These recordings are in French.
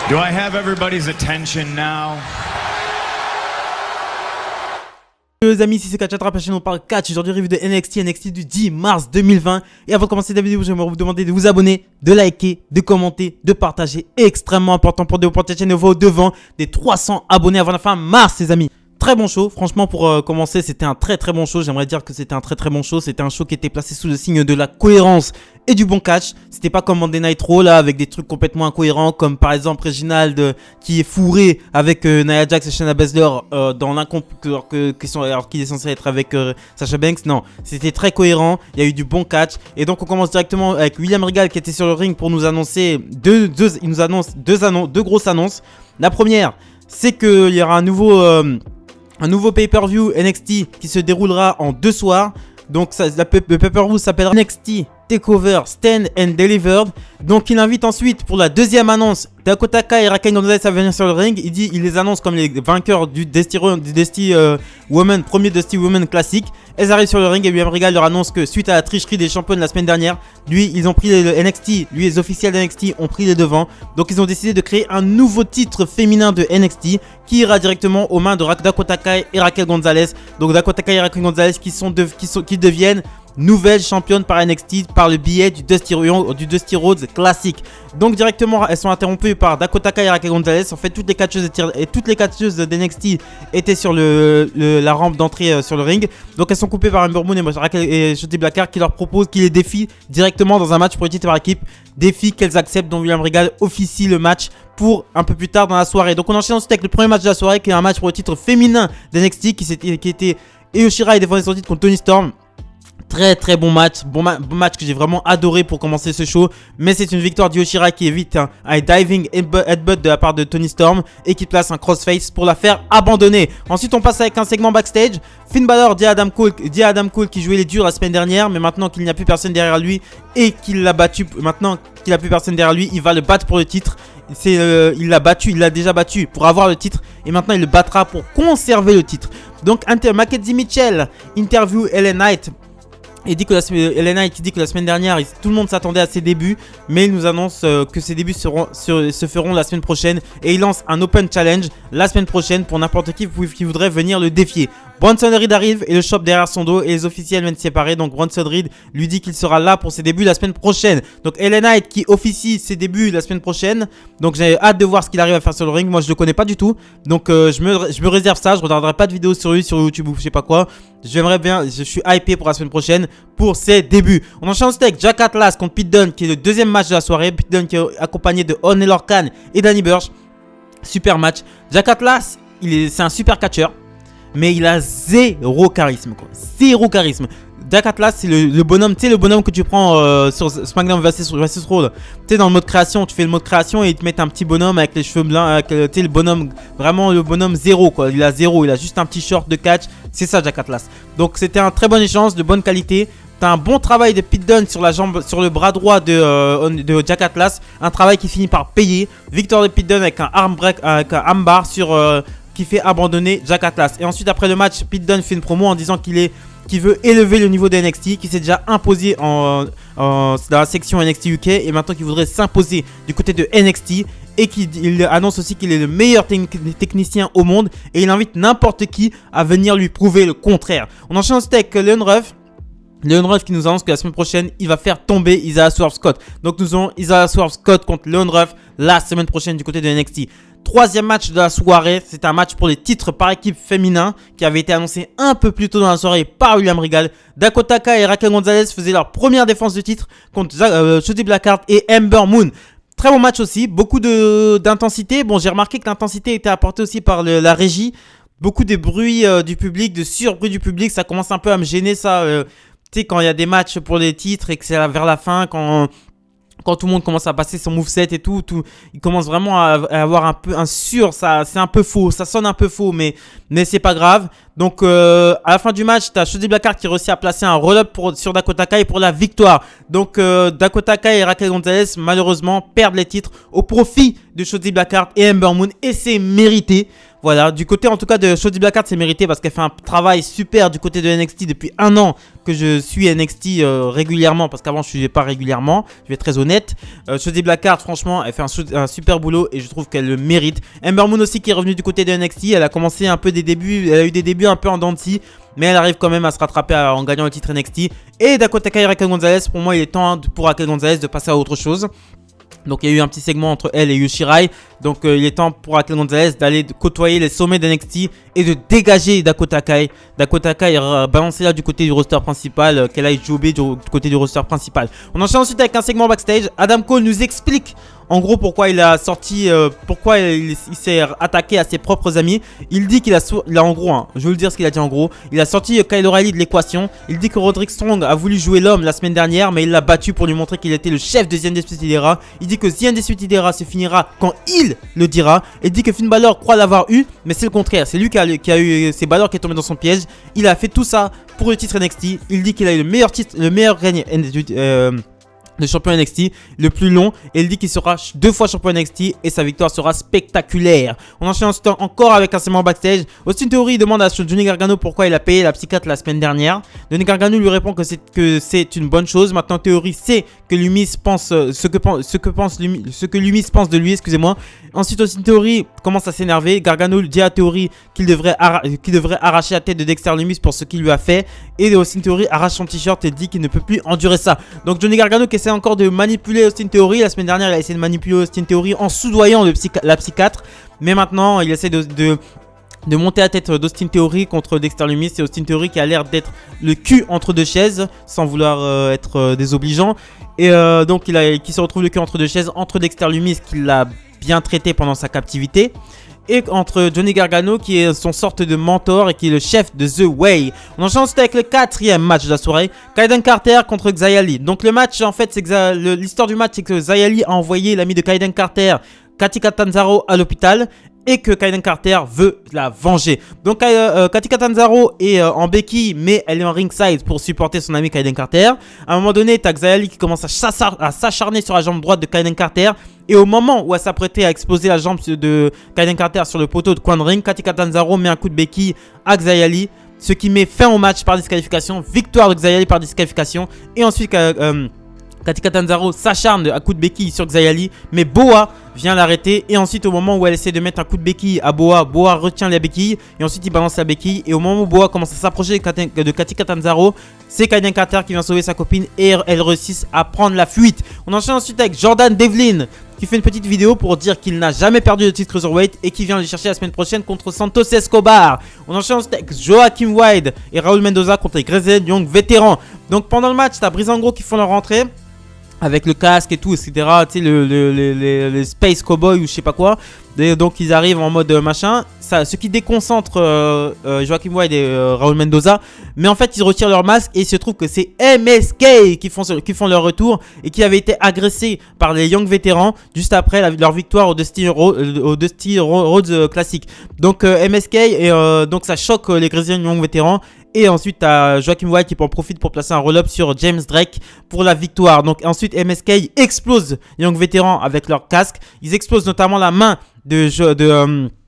Do I have everybody's attention now? Les amis, si c'est Catch Attrape, la chaîne on parle catch. Aujourd'hui, review de NXT du 10 mars 2020. Et avant de commencer la vidéo, j'aimerais vous demander de vous abonner, de liker, de commenter, de partager. Extrêmement important pour cette chaîne. On va au devant des 300 abonnés avant la fin mars, les amis. Très bon show, franchement pour commencer c'était un très bon show, j'aimerais dire que c'était un très bon show, c'était un show qui était placé sous le signe de la cohérence et du bon catch. C'était pas comme Monday Night Raw là avec des trucs complètement incohérents comme par exemple Reginald qui est fourré avec Nia Jax et Shayna Baszler dans alors qu'il est censé être avec Sasha Banks. Non, c'était très cohérent, il y a eu du bon catch et donc on commence directement avec William Regal qui était sur le ring pour nous annoncer il nous annonce deux grosses annonces. La première, c'est qu'il y aura un nouveau pay-per-view NXT qui se déroulera en 2 soirs. Donc le pay-per-view s'appellera NXT TakeOver Stand and Delivered. Donc il invite ensuite pour la deuxième annonce Dakota Kai et Raquel Gonzalez à venir sur le ring. Il les annonce comme les vainqueurs du Dusty Women, premier Dusty Women classique. Elles arrivent sur le ring et William Regal leur annonce que suite à la tricherie des championnes la semaine dernière, ils ont pris le NXT, les officiels de NXT ont pris les devants. Donc ils ont décidé de créer un nouveau titre féminin de NXT qui ira directement aux mains de Dakota Kai et Raquel Gonzalez. Donc Dakota Kai et Raquel Gonzalez qui deviennent nouvelles championnes par NXT par le biais du Dusty Rhodes classique. Donc directement elles sont interrompues par Dakota Kai et Raquel Gonzalez. En fait toutes les catcheuses de NXT étaient sur la rampe d'entrée sur le ring. Donc elles sont coupées par Ember Moon et Shotzi Blackheart qui leur proposent, qui les défient directement dans un match pour le titre par équipe. Défi qu'elles acceptent, dont William Regal officie le match pour un peu plus tard dans la soirée. Donc on enchaîne ensuite avec le premier match de la soirée qui est un match pour le titre féminin d'NXT qui était Io Shirai défendait son titre contre Toni Storm. Très bon match, bon match que j'ai vraiment adoré pour commencer ce show. Mais c'est une victoire d'Io Shirai qui évite un diving headbutt de la part de Toni Storm et qui place un crossface pour la faire abandonner. Ensuite on passe avec un segment backstage. Finn Balor dit à Adam Cole qui jouait les durs la semaine dernière, mais maintenant qu'il n'y a plus personne derrière lui et qu'il l'a battu, il va le battre pour le titre. Il l'a déjà battu pour avoir le titre et maintenant il le battra pour conserver le titre. Donc Mackenzie Mitchell interview LA Knight. Il dit que LA Knight dit que la semaine dernière, tout le monde s'attendait à ses débuts, mais il nous annonce que ses débuts se feront la semaine prochaine et il lance un Open Challenge la semaine prochaine pour n'importe qui voudrait venir le défier. Bronson Reed arrive et le chope derrière son dos et les officiels viennent se séparer. Donc Bronson Reed lui dit qu'il sera là pour ses débuts la semaine prochaine. Donc LA Knight qui officie ses débuts la semaine prochaine. Donc j'ai hâte de voir ce qu'il arrive à faire sur le ring. Moi je le connais pas du tout. Donc je me réserve ça. Je regarderai pas de vidéos sur lui sur YouTube ou je sais pas quoi. J'aimerais bien, je suis hypé pour la semaine prochaine pour ses débuts. On enchaîne ensuite avec Jack Atlas contre Pete Dunne qui est le deuxième match de la soirée. Pete Dunne qui est accompagné de Oney Khan et Danny Burch. Super match. Jack Atlas, c'est un super catcheur. Mais il a zéro charisme quoi. Zéro charisme. Jack Atlas c'est le bonhomme, tu sais le bonhomme que tu prends sur SmackDown vs Raw. Tu sais dans le mode création, tu fais le mode création et ils te mettent un petit bonhomme avec les cheveux blancs, tu sais le bonhomme, vraiment le bonhomme zéro quoi. Il a zéro, il a juste un petit short de catch. C'est ça Jack Atlas. Donc c'était un très bon échange de bonne qualité. T'as un bon travail de Pete Dunne sur le bras droit de Jack Atlas. Un travail qui finit par payer. Victoire de Pete Dunne avec un armbar qui fait abandonner Jack Atlas. Et ensuite après le match, Pete Dunne fait une promo en disant qu'il veut élever le niveau de NXT, qui s'est déjà imposé dans la section NXT UK et maintenant qu'il voudrait s'imposer du côté de NXT et qu'il annonce aussi qu'il est le meilleur technicien au monde et il invite n'importe qui à venir lui prouver le contraire. On enchaîne ensuite avec Leon Ruff qui nous annonce que la semaine prochaine il va faire tomber Isaiah Swerve Scott. Donc nous aurons Isaiah Swerve Scott contre Leon Ruff la semaine prochaine du côté de NXT. Troisième match de la soirée, c'est un match pour les titres par équipe féminin qui avait été annoncé un peu plus tôt dans la soirée par William Regal. Dakota Kai et Raquel Gonzalez faisaient leur première défense de titre contre Shotzi Blackheart et Ember Moon. Très bon match aussi, beaucoup d'intensité. Bon, j'ai remarqué que l'intensité était apportée aussi par la régie. Beaucoup de bruit du public, de surbruit du public, ça commence un peu à me gêner ça. Tu sais, quand il y a des matchs pour les titres et que c'est vers la fin, quand tout le monde commence à passer son moveset et tout, il commence vraiment à avoir un peu un ça c'est un peu faux, ça sonne un peu faux, mais c'est pas grave. Donc à la fin du match, t'as Shotzi Blackheart qui réussit à placer un roll-up sur Dakota Kai pour la victoire. Donc Dakota Kai et Raquel Gonzalez malheureusement perdent les titres au profit de Shotzi Blackheart et Ember Moon et c'est mérité. Voilà, du côté en tout cas de Shotzi Blackheart, c'est mérité parce qu'elle fait un travail super du côté de NXT depuis un an que je suis NXT régulièrement, parce qu'avant je ne suivais pas régulièrement, je vais être très honnête. Shotzi Blackheart, franchement, elle fait un super boulot et je trouve qu'elle le mérite. Ember Moon aussi qui est revenue du côté de NXT, elle a commencé un peu des débuts, elle a eu des débuts un peu en dents de scie, mais elle arrive quand même à se rattraper en gagnant le titre NXT. Et Dakota Kai et Raquel Gonzalez, pour moi il est temps pour Raquel Gonzalez de passer à autre chose. Donc il y a eu un petit segment entre elle et Yoshirai. Donc il est temps pour Raquel Gonzalez d'aller côtoyer les sommets d'NXT et de dégager Dakota Kai. Dakota Kai est balancée là du côté du roster principal, qu'elle aille jobber du côté du roster principal. On enchaîne ensuite avec un segment backstage. Adam Cole nous explique en gros pourquoi il a sorti, pourquoi il s'est attaqué à ses propres amis. Il dit qu'il a, en gros, hein, je vais vous le dire ce qu'il a dit en gros. Il a sorti Kyle O'Reilly de l'équation. Il dit que Roderick Strong a voulu jouer l'homme la semaine dernière, mais il l'a battu pour lui montrer qu'il était le chef de The Undisputed Era. Il dit que The Undisputed Era se finira quand il le dira. Il dit que Finn Balor croit l'avoir eu, mais c'est le contraire. C'est lui qui a eu, c'est Balor qui est tombé dans son piège. Il a fait tout ça pour le titre NXT. Il dit qu'il a eu le meilleur titre, le meilleur règne de champion NXT, le plus long, et il dit qu'il sera 2 fois champion NXT et sa victoire sera spectaculaire. On enchaîne ensuite encore avec un segment backstage. Austin Theory demande à Johnny Gargano pourquoi il a payé la psychiatre la semaine dernière. Johnny Gargano lui répond que c'est une bonne chose. Maintenant Theory sait que Lumis pense ce que Lumis pense de lui, excusez-moi. Ensuite Austin Theory commence à s'énerver. Gargano dit à Theory qu'il devrait arracher la tête de Dexter Lumis pour ce qu'il lui a fait, et Austin Theory arrache son t-shirt et dit qu'il ne peut plus endurer ça. Donc Johnny Gargano qui essaie encore de manipuler Austin Theory. La semaine dernière il a essayé de manipuler Austin Theory en soudoyant la psychiatre, mais maintenant il essaie de monter la tête d'Austin Theory contre Dexter Lumis. C'est Austin Theory qui a l'air d'être le cul entre deux chaises, sans vouloir être désobligeant, et donc qui se retrouve le cul entre deux chaises, entre Dexter Lumis qui l'a bien traité pendant sa captivité, et entre Johnny Gargano qui est son sorte de mentor et qui est le chef de The Way. On enchaîne ensuite avec le 4e match de la soirée, Kaiden Carter contre Xia Li. Donc le match en fait, c'est l'histoire du match, c'est que Xia Li a envoyé l'ami de Kaiden Carter, Katy Catanzaro, à l'hôpital, et que Kaiden Carter veut la venger. Donc Katy Catanzaro est en béquille, mais elle est en ringside pour supporter son ami Kaiden Carter. À un moment donné, t'as Xia Li qui commence à s'acharner sur la jambe droite de Kaiden Carter. Et au moment où elle s'apprêtait à exploser la jambe de Kaiden Carter sur le poteau de coin de ring, Katy Catanzaro met un coup de béquille à Xia Li, ce qui met fin au match par disqualification. Victoire de Xia Li par disqualification. Et ensuite Katy Catanzaro s'acharne à coup de béquille sur Xia Li, mais Boa vient l'arrêter. Et ensuite, au moment où elle essaie de mettre un coup de béquille à Boa, Boa retient la béquille et ensuite il balance la béquille. Et au moment où Boa commence à s'approcher de Katy Catanzaro, c'est Kaiden Carter qui vient sauver sa copine et elle réussit à prendre la fuite. On enchaîne ensuite avec Jordan Devlin qui fait une petite vidéo pour dire qu'il n'a jamais perdu le titre Cruiserweight et qui vient le chercher la semaine prochaine contre Santos Escobar. On enchaîne ensuite avec Joaquim Wilde et Raul Mendoza contre les Grizzled Young vétérans. Donc pendant le match, t'as Breezango qui font leur rentrée avec le casque et tout, etc. Tu sais, le Space Cowboy ou je sais pas quoi. Et donc ils arrivent en mode machin. Ça, ce qui déconcentre Joaquim Wilde et Raul Mendoza. Mais en fait, ils retirent leur masque et il se trouve que c'est MSK qui font leur retour et qui avaient été agressés par les Young vétérans juste après leur victoire au Dusty Rhodes Classic. Donc MSK et donc ça choque les Grizzled Young vétérans. Et ensuite, tu as Joaquim Wilde qui en profite pour placer un roll-up sur James Drake pour la victoire. Donc ensuite, MSK explose les Young vétérans avec leur casque. Ils explosent notamment la main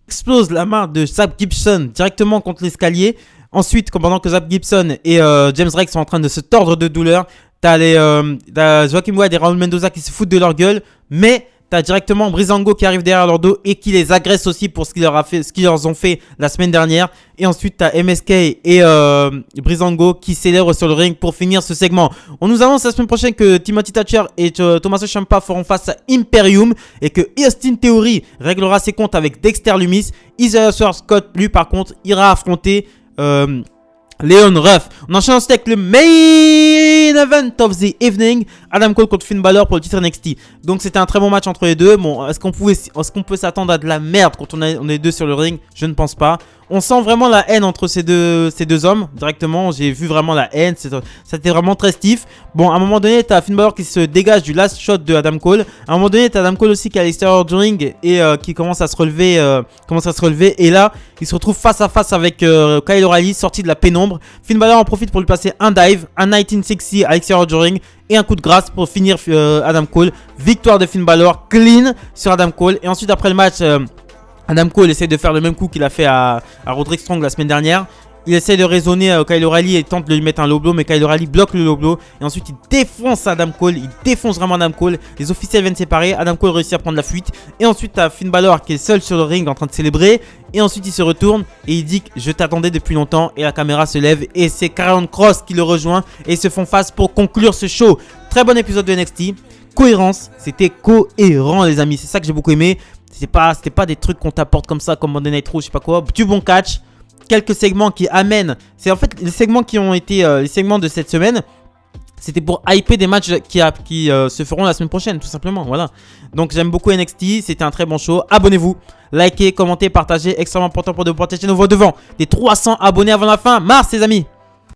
explose la main de Zab Gibson directement contre l'escalier. Ensuite, pendant que Zab Gibson et James Drake sont en train de se tordre de douleur, t'as Joaquim Wilde et Raul Mendoza qui se foutent de leur gueule, mais t'as directement Breezango qui arrive derrière leur dos et qui les agresse aussi pour ce qu'ils leur ont fait la semaine dernière. Et ensuite, t'as MSK et Breezango qui célèbrent sur le ring pour finir ce segment. On nous annonce la semaine prochaine que Timothy Thatcher et Tommaso Ciampa feront face à Imperium et que Austin Theory réglera ses comptes avec Dexter Lumis. Isaiah Scott, lui, par contre, ira affronter Leon Ruff. On enchaîne ensuite avec le main event of the evening, Adam Cole contre Finn Balor pour le titre NXT. Donc c'était un très bon match entre les deux. Bon, est-ce qu'on peut s'attendre à de la merde quand on est deux sur le ring? Je ne pense pas. On sent vraiment la haine entre ces deux hommes directement. J'ai vu vraiment la haine. C'était vraiment très stiff. Bon, à un moment donné, t'as Finn Balor qui se dégage du last shot de Adam Cole. À un moment donné, t'as Adam Cole aussi qui est à l'extérieur du ring et qui commence à se relever. Et là, il se retrouve face à face avec Kyle O'Reilly, sorti de la pénombre. Finn Balor en profite pour lui passer un dive, un 1960 à l'extérieur du ring et un coup de grâce pour finir Adam Cole. Victoire de Finn Balor, clean sur Adam Cole. Et ensuite, après le match, Adam Cole essaie de faire le même coup qu'il a fait à Roderick Strong la semaine dernière. Il essaie de raisonner Kyle O'Reilly et tente de lui mettre un low blow, mais Kyle O'Reilly bloque le low blow. Et ensuite il défonce Adam Cole, il défonce vraiment Adam Cole. Les officiels viennent séparer, Adam Cole réussit à prendre la fuite. Et ensuite t'as Finn Balor qui est seul sur le ring en train de célébrer. Et ensuite il se retourne et il dit que je t'attendais depuis longtemps. Et la caméra se lève et c'est Karrion Kross qui le rejoint. Et ils se font face pour conclure ce show. Très bon épisode de NXT. Cohérence, c'était cohérent les amis, c'est ça que j'ai beaucoup aimé. C'était pas des trucs qu'on t'apporte comme ça, comme Monday Night Raw, je sais pas quoi. Du bon catch. Quelques segments qui amènent. C'est en fait les segments qui ont été les segments de cette semaine. C'était pour hyper des matchs qui se feront la semaine prochaine, tout simplement. Voilà. Donc j'aime beaucoup NXT. C'était un très bon show. Abonnez-vous, likez, commentez, partagez. Extrêmement important pour de protéger nos voix devant des 300 abonnés avant la fin. Mars, les amis.